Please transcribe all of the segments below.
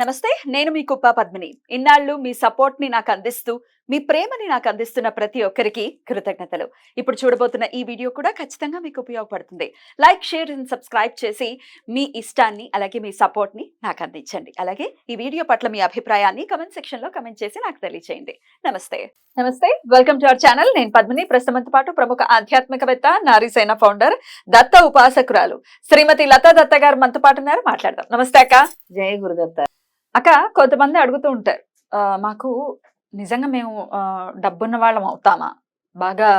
నమస్తే. నేను మీ కుప్ప పద్మిని. ఇన్నాళ్ళు మీ సపోర్ట్‌ని నాకందిస్తూ, మీ ప్రేమని నాకందిస్తున్న ప్రతి ఒక్కరికి కృతజ్ఞతలు. ఇప్పుడు చూడబోతున్న ఈ వీడియో కూడా ఖచ్చితంగా మీకు ఉపయోగపడుతుంది. లైక్, షేర్ అండ్ సబ్స్క్రైబ్ చేసి మీ ఇష్టాన్ని అలాగే మీ సపోర్ట్‌ని నాకందించండి. అలాగే ఈ వీడియో పట్ల మీ అభిప్రాయాన్ని కామెంట్ సెక్షన్‌లో కామెంట్ చేసి నాకు తెలియజేయండి. నమస్తే. నమస్తే. Welcome to our channel. నేను పద్మిని. ప్రస్తుతంతో పాటు ప్రముఖ ఆధ్యాత్మికవేత్త, నారీసేన ఫౌండర్, దత్త ఉపాసకురాలు శ్రీమతి లతా దత్త గారు మనతో పాటు ఉన్నారు. మాట్లాడదాం. నమస్తే అక్క. జై గురుదత్త. అక్క, కొంతమంది అడుగుతూ ఉంటారు, మాకు నిజంగా మేము డబ్బున్న వాళ్ళం అవుతామా, బాగా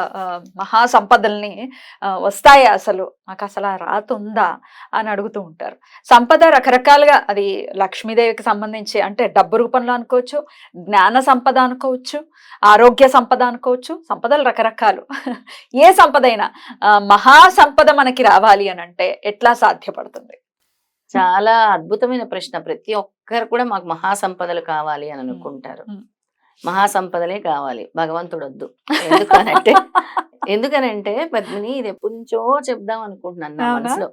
మహా సంపదల్ని వస్తాయా, అసలు మాకు అసలు ఆ రాత ఉందా అని అడుగుతూ ఉంటారు. సంపద రకరకాలుగా, అది లక్ష్మీదేవికి సంబంధించి అంటే డబ్బు రూపంలో అనుకోవచ్చు, జ్ఞాన సంపద అనుకోవచ్చు, ఆరోగ్య సంపద అనుకోవచ్చు. సంపదలు రకరకాలు. ఏ సంపద అయినా మహా సంపద మనకి రావాలి అని అంటే ఎట్లా సాధ్యపడుతుంది? చాలా అద్భుతమైన ప్రశ్న. ప్రతి ఒక్కరు కూడా మాకు మహాసంపదలు కావాలి అని అనుకుంటారు. మహాసంపదలే కావాలి, భగవంతుడు వద్దు. ఎందుకనంటే పద్మిని, ఇది ఎప్పటి నుంచో చెప్దాం అనుకుంటున్నాను నా మనసులో.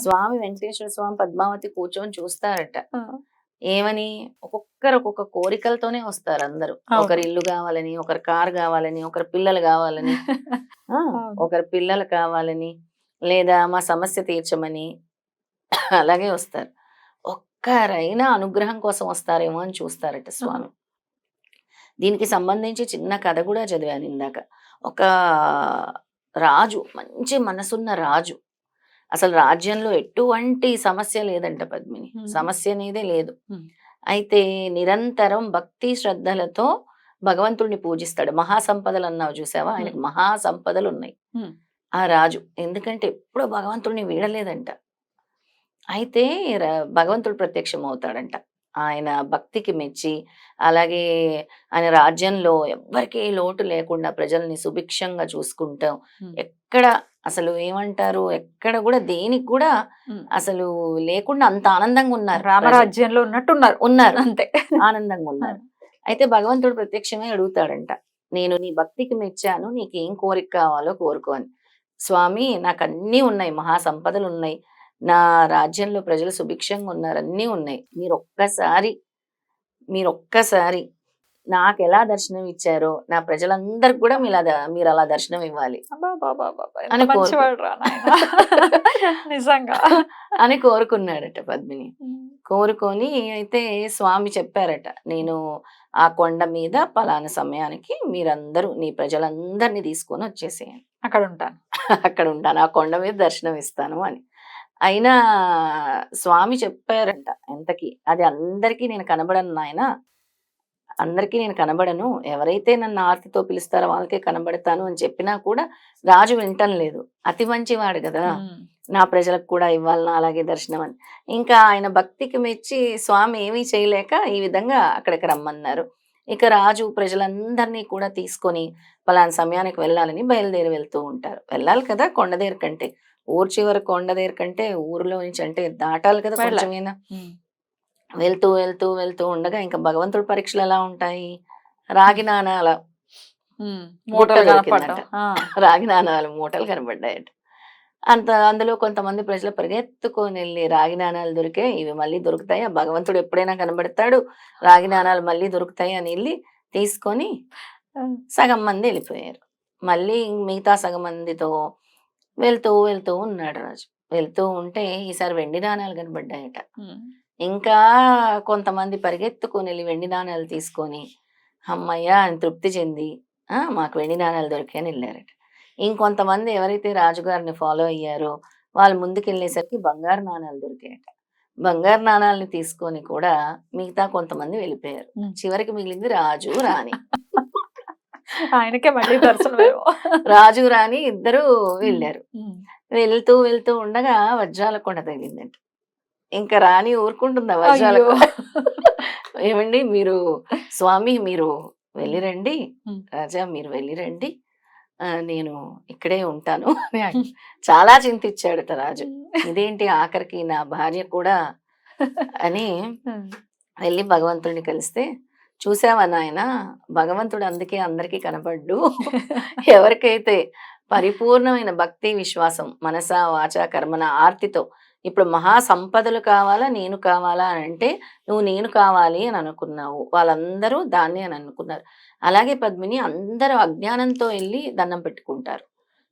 స్వామి వెంకటేశ్వర స్వామి పద్మావతి కూర్చొని చూస్తారట. ఏమని? ఒక్కొక్కరు ఒక్కొక్క కోరికలతోనే వస్తారు అందరూ. ఒకరి ఇల్లు కావాలని, ఒకరి కారు కావాలని, ఒకరి పిల్లలు కావాలని, ఒకరి పిల్లలు కావాలని, లేదా మా సమస్య తీర్చమని అలాగే వస్తారు. ఒక్కరైనా అనుగ్రహం కోసం వస్తారేమో అని చూస్తారట స్వామి. దీనికి సంబంధించి చిన్న కథ కూడా చదివాను ఇందాక. ఒక రాజు, మంచి మనసున్న రాజు, అసలు రాజ్యంలో ఎటువంటి సమస్య లేదంట పద్మిని. సమస్య అనేదే లేదు. అయితే నిరంతరం భక్తి శ్రద్ధలతో భగవంతుడిని పూజిస్తాడు. మహాసంపదలు అన్నావు చూసావా, ఆయనకు మహాసంపదలు ఉన్నాయి ఆ రాజు. ఎందుకంటే ఎప్పుడూ భగవంతుడిని వీడలేదంట. అయితే భగవంతుడు ప్రత్యక్షం అవుతాడంట. ఆయన భక్తికి మెచ్చి, అలాగే ఆయన రాజ్యంలో ఎవ్వరికీ లోటు లేకుండా ప్రజల్ని సుభిక్షంగా చూసుకుంటాం. ఎక్కడ అసలు ఏమంటారు, ఎక్కడ కూడా దేనికి కూడా అసలు లేకుండా అంత ఆనందంగా ఉన్నారు. రామరాజ్యంలో ఉన్నారు అంతే ఆనందంగా ఉన్నారు. అయితే భగవంతుడు ప్రత్యక్షమే అడుగుతాడంట, నేను నీ భక్తికి మెచ్చాను, నీకేం కోరిక కావాలో కోరుకో అని. స్వామి, నాకు అన్నీ ఉన్నాయి, మహాసంపదలు ఉన్నాయి, నా రాజ్యంలో ప్రజలు సుభిక్షంగా ఉన్నారు, అన్నీ ఉన్నాయి. మీరు ఒక్కసారి నాకు ఎలా దర్శనం ఇచ్చారో నా ప్రజలందరికి కూడా మీరు అలా దర్శనం ఇవ్వాలి నిజంగా అని కోరుకున్నాడట పద్మిని. కోరుకొని అయితే స్వామి చెప్పారట, నేను ఆ కొండ మీద పలానా సమయానికి మీరందరూ నీ ప్రజలందరినీ తీసుకొని వచ్చేసేయండి, అక్కడ ఉంటాను, ఆ కొండ మీద దర్శనం ఇస్తాను అని. అయినా స్వామి చెప్పారంట, ఎంతకి అది అందరికీ నేను కనబడను నాయన, అందరికీ నేను కనబడను, ఎవరైతే నన్ను ఆర్తితో పిలుస్తారో వాళ్ళకే కనబడతాను అని చెప్పినా కూడా రాజు వింటం లేదు. అతి మంచివాడు కదా, నా ప్రజలకు కూడా ఇవ్వాలన్నా అలాగే దర్శనం అని. ఇంకా ఆయన భక్తికి మెచ్చి స్వామి ఏమీ చేయలేక ఈ విధంగా అక్కడికి రమ్మన్నారు. ఇక రాజు ప్రజలందరినీ కూడా తీసుకొని పలానా సమయానికి వెళ్ళాలని బయలుదేరి వెళ్తూ ఉంటారు. వెళ్ళాలి కదా, కొండ దగ్గర కంటే ఊరు చివరి కొండ దగ్గర కంటే ఊరిలో నుంచి అంటే దాటాలి కదా కొంచెమైనా. వెళ్తూ వెళ్తూ వెళ్తూ ఉండగా ఇంకా భగవంతుడి పరీక్షలు ఎలా ఉంటాయి, రాగి నాణాల రాగి నాణాలు మూటలు కనబడ్డాయట. అందులో కొంతమంది ప్రజలు పరిగెత్తుకొని వెళ్ళి రాగి నాణాలు దొరికాయి, ఇవి మళ్ళీ దొరుకుతాయి, ఆ భగవంతుడు ఎప్పుడైనా కనబడతాడు, రాగి నాణాలు మళ్ళీ దొరుకుతాయి అని వెళ్ళి తీసుకొని సగం మంది వెళ్ళిపోయారు. మళ్ళీ మిగతా సగం మందితో వెళ్తూ వెళ్తూ ఉన్నాడు రాజు. వెళ్తూ ఉంటే ఈసారి వెండి నాణాలు కనబడ్డాయట. ఇంకా కొంతమంది పరిగెత్తుకొని వెళ్ళి వెండి నాణాలు తీసుకొని అమ్మయ్య అని తృప్తి చెంది మాకు వెండి నాణాలు దొరికాయని వెళ్ళారట. ఇంకొంతమంది ఎవరైతే రాజుగారిని ఫాలో అయ్యారో వాళ్ళు ముందుకెళ్ళేసరికి బంగారు నాణాలు దొరికాయట. బంగారు నాణాలని తీసుకొని కూడా మిగతా కొంతమంది వెళ్ళిపోయారు. చివరికి మిగిలింది రాజు రాణి. ఆయనకే మళ్ళీ దర్శనం. రాజు రాణి ఇద్దరు వెళ్ళారు. వెళ్తూ వెళ్తూ ఉండగా వజ్రాల కొండ తగిలిందంట. ఇంకా రాణి ఊరుకుంటుందా వజ్రాల? ఏమండి, మీరు స్వామి మీరు వెళ్ళిరండి, రాజా మీరు వెళ్ళిరండి, నేను ఇక్కడే ఉంటాను. చాలా చింతించాడట రాజు. ఇదేంటి ఆఖరికి నా భార్య కూడా అని వెళ్ళి భగవంతుడిని కలిస్తే, చూసావా నాయన, భగవంతుడు అందుకే అందరికీ కనబడ్డు, ఎవరికైతే పరిపూర్ణమైన భక్తి విశ్వాసం మనస వాచ కర్మన ఆర్తితో ఇప్పుడు మహా సంపదలు కావాలా నేను కావాలా అని అంటే నువ్వు నేను కావాలి అని అనుకున్నావు, వాళ్ళందరూ దాన్ని అని అనుకున్నారు. అలాగే పద్మిని అందరూ అజ్ఞానంతో వెళ్ళి దండం పెట్టుకుంటారు.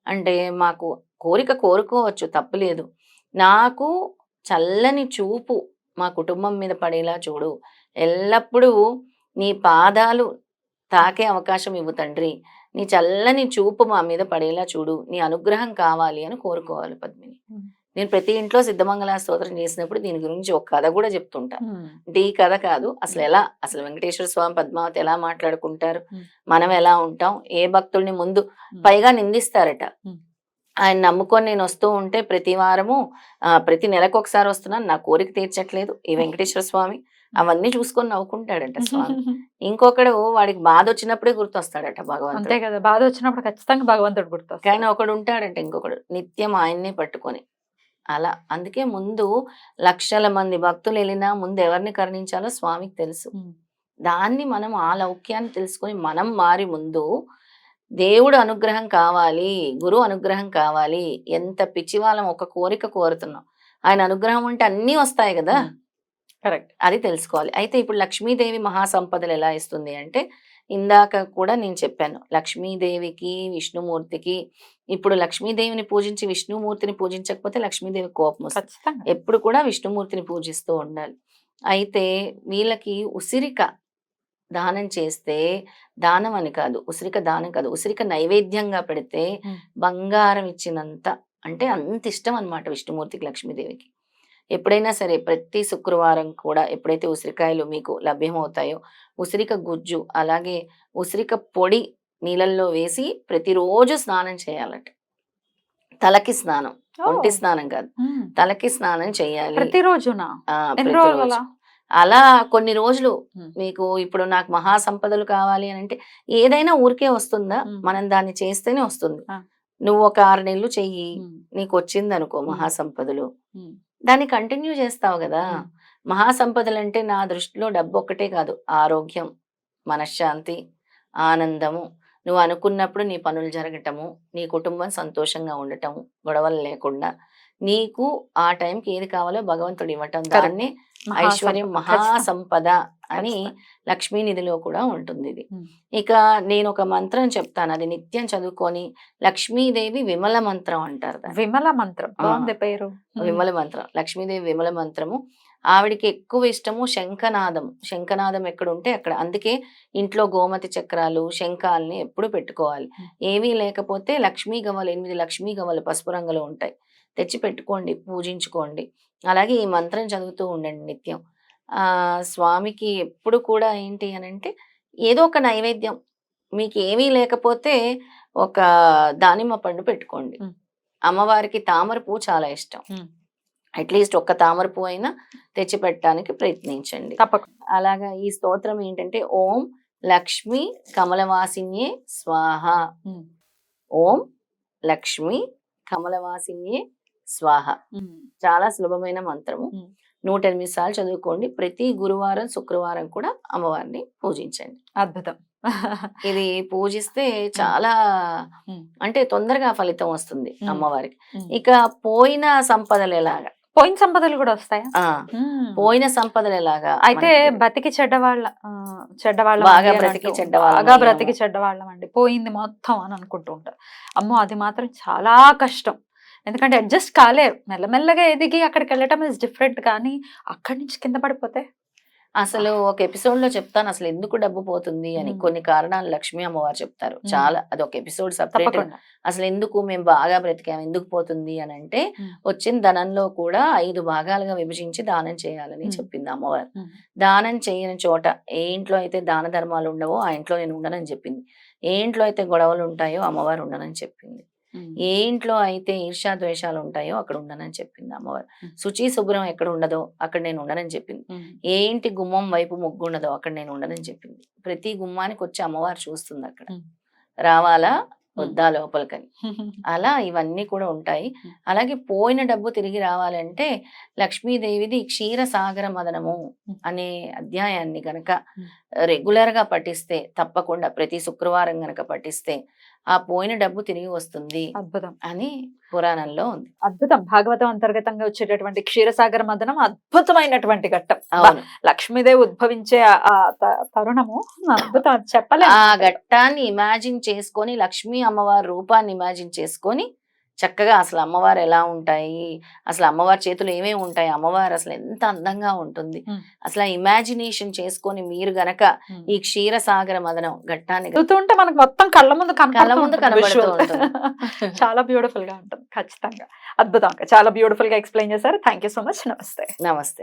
అంటే మాకు కోరిక కోరుకోవచ్చు, తప్పులేదు. నాకు చల్లని చూపు మా కుటుంబం మీద పడేలా చూడు, ఎల్లప్పుడూ నీ పాదాలు తాకే అవకాశం ఇవ్వు తండ్రి, నీ చల్లని చూపు మా మీద పడేలా చూడు, నీ అనుగ్రహం కావాలి అని కోరుకోవాలి పద్మిని. నేను ప్రతి ఇంట్లో సిద్ధమంగళ స్తోత్రం చేసినప్పుడు దీని గురించి ఒక కథ కూడా చెప్తుంటా. అంటే ఈ కథ కాదు, అసలు వెంకటేశ్వర స్వామి పద్మావతి ఎలా మాట్లాడుకుంటారు, మనం ఎలా ఉంటాం, ఏ భక్తుల్ని ముందు పైగా నిందిస్తారట. ఆయన నమ్ముకొని నేను వస్తూ ఉంటే ప్రతి వారము ప్రతి నెలకు ఒకసారి వస్తున్నాను, నా కోరిక తీర్చట్లేదు ఈ వెంకటేశ్వర స్వామి, అవన్నీ చూసుకొని నవ్వుకుంటాడట స్వామి. ఇంకొకడు వాడికి బాధ వచ్చినప్పుడే గుర్తొస్తాడట భగవంతుడు. అంతే కదా, బాధ వచ్చినప్పుడు ఖచ్చితంగా భగవంతుడు గుర్తొస్తాడు. కానీ ఒకడు ఉంటాడంట ఇంకొకడు నిత్యం ఆయన్నే పట్టుకొని. అలా అందుకే ముందు లక్షల మంది భక్తులు వెళ్ళినా ముందు ఎవరిని కరుణించాలో స్వామికి తెలుసు. దాన్ని మనం ఆ లౌక్యాన్ని తెలుసుకొని మనం మారి ముందు దేవుడు అనుగ్రహం కావాలి, గురువు అనుగ్రహం కావాలి, ఎంత పిచ్చివాళ్ళం ఒక కోరిక కోరుతున్నాం, ఆయన అనుగ్రహం ఉంటే అన్నీ వస్తాయి కదా. కరెక్ట్, అది తెలుసుకోవాలి. అయితే ఇప్పుడు లక్ష్మీదేవి మహాసంపదలు ఎలా ఇస్తుంది అంటే, ఇందాక కూడా నేను చెప్పాను, లక్ష్మీదేవికి విష్ణుమూర్తికి, ఇప్పుడు లక్ష్మీదేవిని పూజించి విష్ణుమూర్తిని పూజించకపోతే లక్ష్మీదేవి కోపం వస్తుంది. ఎప్పుడు కూడా విష్ణుమూర్తిని పూజిస్తూ ఉండాలి. అయితే వీళ్ళకి ఉసిరిక దానం చేస్తే, దానం అని కాదు, ఉసిరిక దానం కాదు, ఉసిరిక నైవేద్యంగా పెడితే బంగారం ఇచ్చినంత, అంటే అంత ఇష్టం అన్నమాట విష్ణుమూర్తికి లక్ష్మీదేవికి. ఎప్పుడైనా సరే ప్రతి శుక్రవారం కూడా ఎప్పుడైతే ఉసిరికాయలు మీకు లభ్యమవుతాయో ఉసిరిక గుజ్జు అలాగే ఉసిరిక పొడి నీళ్ళల్లో వేసి ప్రతిరోజు స్నానం చేయాలట. తలకి స్నానం, ఒంటి స్నానం కాదు, తలకి స్నానం చేయాలి ప్రతిరోజునా? ప్రతిరోజు. అలా కొన్ని రోజులు మీకు ఇప్పుడు నాకు మహాసంపదలు కావాలి అని అంటే ఏదైనా ఊరికే వస్తుందా, మనం దాన్ని చేస్తేనే వస్తుంది. నువ్వు ఒక 6 నెలలు చెయ్యి, నీకు వచ్చింది అనుకో మహాసంపదలు, దాన్ని కంటిన్యూ చేస్తావు కదా. మహాసంపదలు అంటే నా దృష్టిలో డబ్బు ఒక్కటే కాదు, ఆరోగ్యం, మనశ్శాంతి, ఆనందము, నువ్వు అనుకున్నప్పుడు నీ పనులు జరగటము, నీ కుటుంబం సంతోషంగా ఉండటము, గొడవలు లేకుండా, నీకు ఆ టైంకి ఏది కావాలో భగవంతుడు ఇవ్వటం, దాన్ని ఐశ్వర్యం మహాసంపద అని లక్ష్మీ నిధిలో కూడా ఉంటుంది ఇది. ఇక నేను ఒక మంత్రం చెప్తాను, అది నిత్యం చదువుకొని, లక్ష్మీదేవి విమల మంత్రం అంటారు. విమల మంత్రం బాగుంది పేరు. విమల మంత్రం, లక్ష్మీదేవి విమల మంత్రము. ఆవిడికి ఎక్కువ ఇష్టము శంఖనాదం. శంఖనాదం ఎక్కడ ఉంటే అక్కడ, అందుకే ఇంట్లో గోమతి చక్రాలు శంఖాలని ఎప్పుడు పెట్టుకోవాలి. ఏమీ లేకపోతే లక్ష్మీ గవ్వలు, 8 లక్ష్మీ గవ్వలు పసుపు రంగులో ఉంటాయి, తెచ్చి పెట్టుకోండి, పూజించుకోండి. అలాగే ఈ మంత్రం చదువుతూ ఉండండి నిత్యం. స్వామికి ఎప్పుడు కూడా ఏంటి అని అంటే ఏదో ఒక నైవేద్యం, మీకు ఏమీ లేకపోతే ఒక దానిమ్మ పండు పెట్టుకోండి. అమ్మవారికి తామర పువ్వు చాలా ఇష్టం, అట్లీస్ట్ ఒక్క తామర పువ్వు అయినా తెచ్చి పెట్టడానికి ప్రయత్నించండి. తప్పకుండా. అలాగా ఈ స్తోత్రం ఏంటంటే, ఓం లక్ష్మి కమలవాసిన్యే స్వాహ, ఓం లక్ష్మి కమలవాసిన్యే స్వాహ. చాలా సులభమైన మంత్రము. 108 సార్లు చదువుకోండి. ప్రతి గురువారం శుక్రవారం కూడా అమ్మవారిని పూజించండి. అద్భుతం. ఇది పూజిస్తే చాలా అంటే తొందరగా ఫలితం వస్తుంది అమ్మవారికి. ఇక పోయిన సంపదలు ఎలాగా, పోయిన సంపదలు కూడా వస్తాయా? పోయిన సంపదలు ఎలాగా అయితే బతికి చెడ్డవాళ్ళ బాగా బ్రతికి చెడ్డవాళ్ళం అండి, పోయింది మొత్తం అని అనుకుంటూ ఉంటారు. అమ్మో అది మాత్రం చాలా కష్టం, ఎందుకంటే అడ్జస్ట్ కాలేరు. మెల్లమెల్లగా ఎదిగి అక్కడికి వెళ్ళటం ఇస్ డిఫరెంట్, కానీ అక్కడి నుంచి కింద పడిపోతే అసలు ఒక ఎపిసోడ్ లో చెప్తాను అసలు ఎందుకు డబ్బు పోతుంది అని. కొన్ని కారణాలు లక్ష్మీ అమ్మవారు చెప్తారు, చాలా, అది ఒక ఎపిసోడ్ సపరేట్. అసలు ఎందుకు మేము బాగా బ్రతికాము ఎందుకు పోతుంది అని అంటే, వచ్చిన ధనంలో కూడా 5 భాగాలుగా విభజించి దానం చేయాలని చెప్పింది అమ్మవారు. దానం చేయని చోట, ఏ ఇంట్లో అయితే దాన ధర్మాలు ఉండవో ఆ ఇంట్లో నేను ఉండనని చెప్పింది. ఏ ఇంట్లో అయితే గొడవలు ఉంటాయో అమ్మవారు ఉండనని చెప్పింది. ఏ ఇంట్లో అయితే ఈర్ష్యా ద్వేషాలు ఉంటాయో అక్కడ ఉండనని చెప్పింది అమ్మవారు. శుచి శుభ్రం ఎక్కడ ఉండదో అక్కడ నేను ఉండనని చెప్పింది. ఏ ఇంటి గుమ్మం వైపు ముగ్గు ఉండదో అక్కడ నేను ఉండనని చెప్పింది. ప్రతి గుమ్మానికి వచ్చి అమ్మవారు చూస్తుంది, అక్కడ రావాలా వద్దా లోపలికని. అలా ఇవన్నీ కూడా ఉంటాయి. అలాగే పోయిన డబ్బు తిరిగి రావాలంటే లక్ష్మీదేవిది క్షీరసాగర మదనము అనే అధ్యాయాన్ని గనక రెగ్యులర్ గా పఠిస్తే, తప్పకుండా ప్రతి శుక్రవారం గనక పఠిస్తే ఆ పోయిన డబ్బు తిరిగి వస్తుంది అద్భుతం. అని పురాణంలో ఉంది. అద్భుతం. భాగవతం అంతర్గతంగా వచ్చేటటువంటి క్షీరసాగర మదనం అద్భుతమైనటువంటి ఘట్టం. అవును. లక్ష్మీదేవి ఉద్భవించే ఆ తరుణము అద్భుతం. అది చెప్పలేము. ఆ ఘట్టాన్ని ఇమాజిన్ చేసుకొని, లక్ష్మీ అమ్మవారి రూపాన్ని ఇమాజిన్ చేసుకొని చక్కగా అసలు అమ్మవారు ఎలా ఉంటాయి, అసలు అమ్మవారి చేతులు ఏమేమి ఉంటాయి, అమ్మవారు అసలు ఎంత అందంగా ఉంటుంది, అసలు ఇమాజినేషన్ చేసుకొని మీరు గనక ఈ క్షీరసాగర మదనం ఘట్టాన్ని చదువుతుంటే మనకు మొత్తం కళ్ళ ముందు కనబడుతూ ఉంటుంది. చాలా బ్యూటిఫుల్ గా ఉంటుంది. ఖచ్చితంగా అద్భుతం. చాలా బ్యూటిఫుల్ గా ఎక్స్ప్లెయిన్ చేశారు. Thank you so much. నమస్తే. నమస్తే.